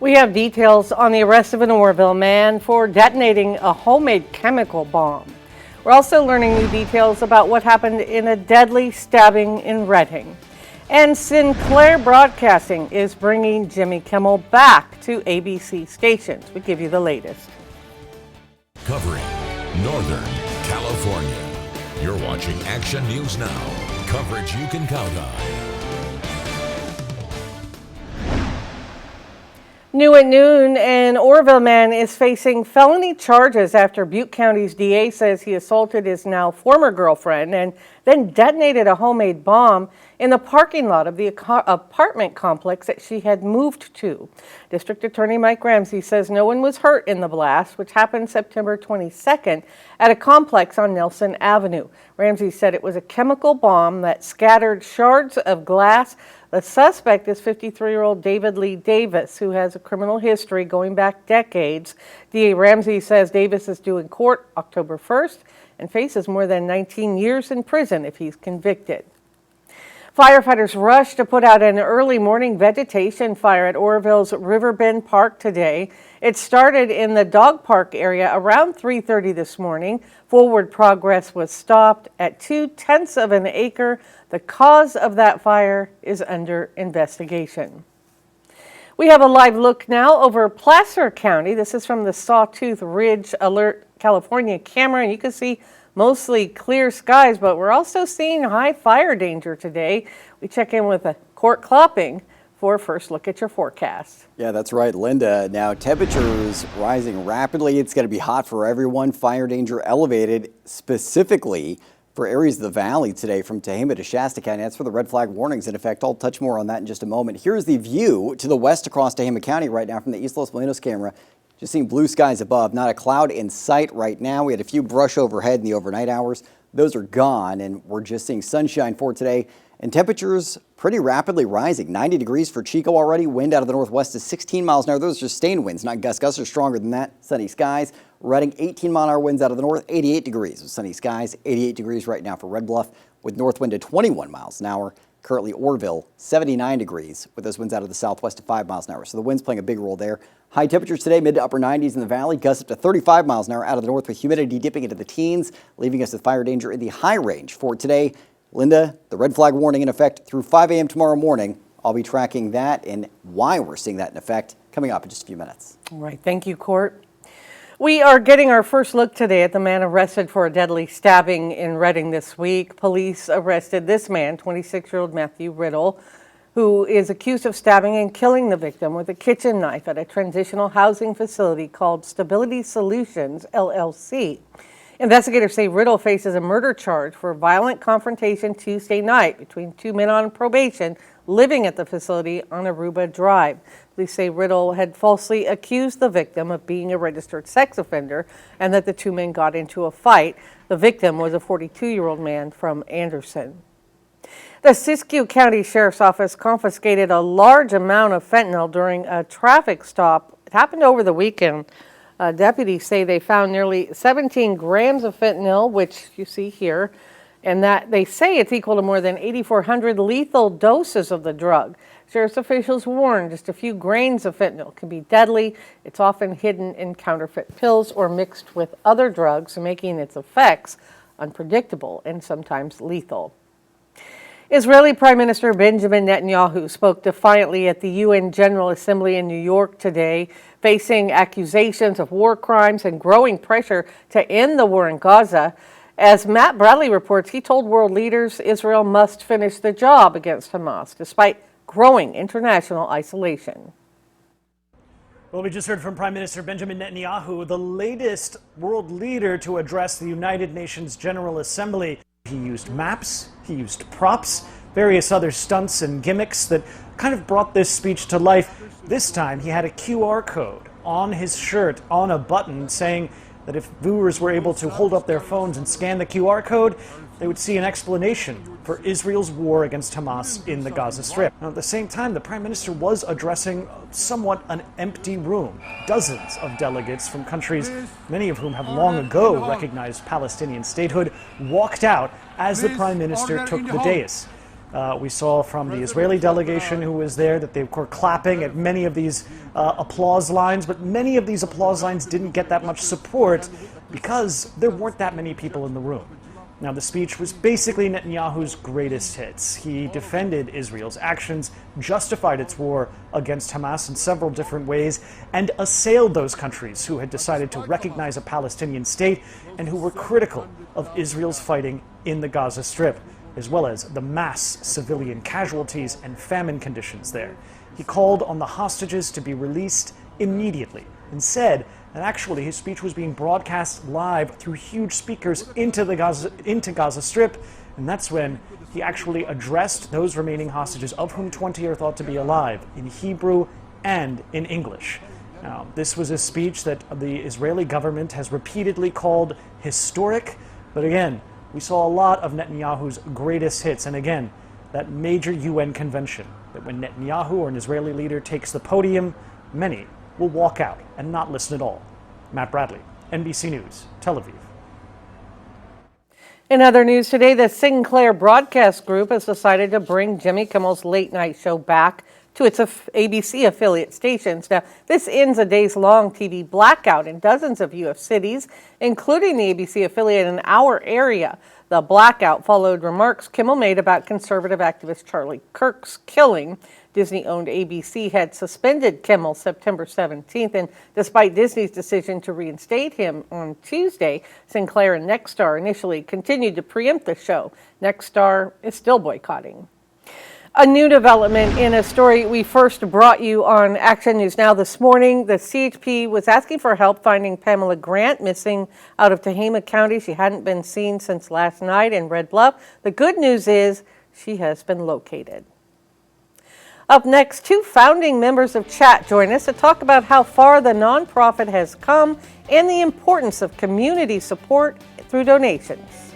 We have details on the arrest of an Oroville man for detonating a homemade chemical bomb. We're also learning new details about what happened in a deadly stabbing in Reading. And Sinclair Broadcasting is bringing Jimmy Kimmel back to ABC stations. We give you the latest. Covering Northern California. You're watching Action News Now. Coverage you can count on. New at noon, an Oroville man is facing felony charges after Butte County's DA says he assaulted his now former girlfriend and then detonated a homemade bomb in the parking lot of the apartment complex that she had moved to. District Attorney Mike Ramsey says no one was hurt in the blast, which happened September 22nd at a complex on Nelson Avenue. Ramsey said it was a chemical bomb that scattered shards of glass. The suspect is 53-year-old David Lee Davis, who has a criminal history going back decades. DA Ramsey says Davis is due in court October 1st and faces more than 19 years in prison if he's convicted. Firefighters rushed to put out an early morning vegetation fire at Oroville's Riverbend Park today. It started in the dog park area around 3:30 this morning. Forward progress was stopped at 0.2 of an acre. The cause of that fire is under investigation. We have a live look now over Placer County. This is from the Sawtooth Ridge Alert California camera, and you can see mostly clear skies, but we're also seeing high fire danger today. We check in with Court Klopping for a first look at your forecast. Yeah, that's right, Linda. Now, temperatures rising rapidly. It's going to be hot for everyone. Fire danger elevated specifically for areas of the valley today from Tehama to Shasta County. That's for the red flag warnings in effect. I'll touch more on that in just a moment. Here's the view to the west across Tehama County right now from the East Los Molinos camera. Just seeing blue skies above, not a cloud in sight right now. We had a few brush overhead in the overnight hours. Those are gone, and we're just seeing sunshine for today. And temperatures pretty rapidly rising. 90 degrees for Chico already. Wind out of the northwest is 16 miles an hour. Those are sustained winds, not gusts. Gusts are stronger than that. Sunny skies. Reading, 18-mile-an-hour winds out of the north. 88 degrees with sunny skies. 88 degrees right now for Red Bluff with north wind to 21 miles an hour. Currently Orville, 79 degrees with those winds out of the southwest to 5 miles an hour. So the wind's playing a big role there. High temperatures today, mid to upper 90s in the valley. Gusts up to 35 miles an hour out of the north with humidity dipping into the teens, leaving us with fire danger in the high range for today. Linda, the red flag warning in effect through 5 a.m. tomorrow morning. I'll be tracking that and why we're seeing that in effect coming up in just a few minutes. All right. Thank you, Court. We are getting our first look today at the man arrested for a deadly stabbing in Reading this week. Police arrested this man, 26-year-old Matthew Riddle, who is accused of stabbing and killing the victim with a kitchen knife at a transitional housing facility called Stability Solutions, LLC. Investigators say Riddle faces a murder charge for violent confrontation Tuesday night between two men on probation living at the facility on Aruba Drive. Police say Riddle had falsely accused the victim of being a registered sex offender and that the two men got into a fight. The victim was a 42-year-old man from Anderson. The Siskiyou County Sheriff's Office confiscated a large amount of fentanyl during a traffic stop. It happened over the weekend. Deputies say they found nearly 17 grams of fentanyl, which you see here, and that they say it's equal to more than 8,400 lethal doses of the drug. Sheriff's officials warn just a few grains of fentanyl can be deadly. It's often hidden in counterfeit pills or mixed with other drugs, making its effects unpredictable and sometimes lethal. Israeli Prime Minister Benjamin Netanyahu spoke defiantly at the UN General Assembly in New York today, facing accusations of war crimes and growing pressure to end the war in Gaza. As Matt Bradley reports, he told world leaders Israel must finish the job against Hamas, despite growing international isolation. Well, we just heard from Prime Minister Benjamin Netanyahu, the latest world leader to address the United Nations General Assembly. He used maps, he used props, various other stunts and gimmicks that kind of brought this speech to life. This time he had a QR code on his shirt, on a button, saying that if viewers were able to hold up their phones and scan the QR code, they would see an explanation for Israel's war against Hamas in the Gaza Strip. Now, at the same time, the Prime Minister was addressing somewhat an empty room. Dozens of delegates from countries, many of whom have long ago recognized Palestinian statehood, walked out as the Prime Minister took the dais. We saw from the Israeli delegation who was there that they were clapping at many of these applause lines, but many of these applause lines didn't get that much support because there weren't that many people in the room. Now, the speech was basically Netanyahu's greatest hits. He defended Israel's actions, justified its war against Hamas in several different ways, and assailed those countries who had decided to recognize a Palestinian state and who were critical of Israel's fighting in the Gaza Strip, as well as the mass civilian casualties and famine conditions there. He called on the hostages to be released immediately and said that actually his speech was being broadcast live through huge speakers into Gaza Strip, and that's when he actually addressed those remaining hostages, of whom 20 are thought to be alive, in Hebrew and in English. Now, this was a speech that the Israeli government has repeatedly called historic, but again, we saw a lot of Netanyahu's greatest hits, and again, that major UN convention, that when Netanyahu or an Israeli leader takes the podium, many will walk out and not listen at all. Matt Bradley, NBC News, Tel Aviv. In other news today, the Sinclair Broadcast Group has decided to bring Jimmy Kimmel's late night show back to its ABC affiliate stations. Now, this ends a days-long TV blackout in dozens of U.S. cities, including the ABC affiliate in our area. The blackout followed remarks Kimmel made about conservative activist Charlie Kirk's killing. Disney-owned ABC had suspended Kimmel September 17th, and despite Disney's decision to reinstate him on Tuesday, Sinclair and Nexstar initially continued to preempt the show. Nexstar is still boycotting. A new development in a story we first brought you on Action News Now this morning. The CHP was asking for help finding Pamela Grant, missing out of Tehama County. She hadn't been seen since last night in Red Bluff. The good news is she has been located. Up next, two founding members of Chat join us to talk about how far the nonprofit has come and the importance of community support through donations.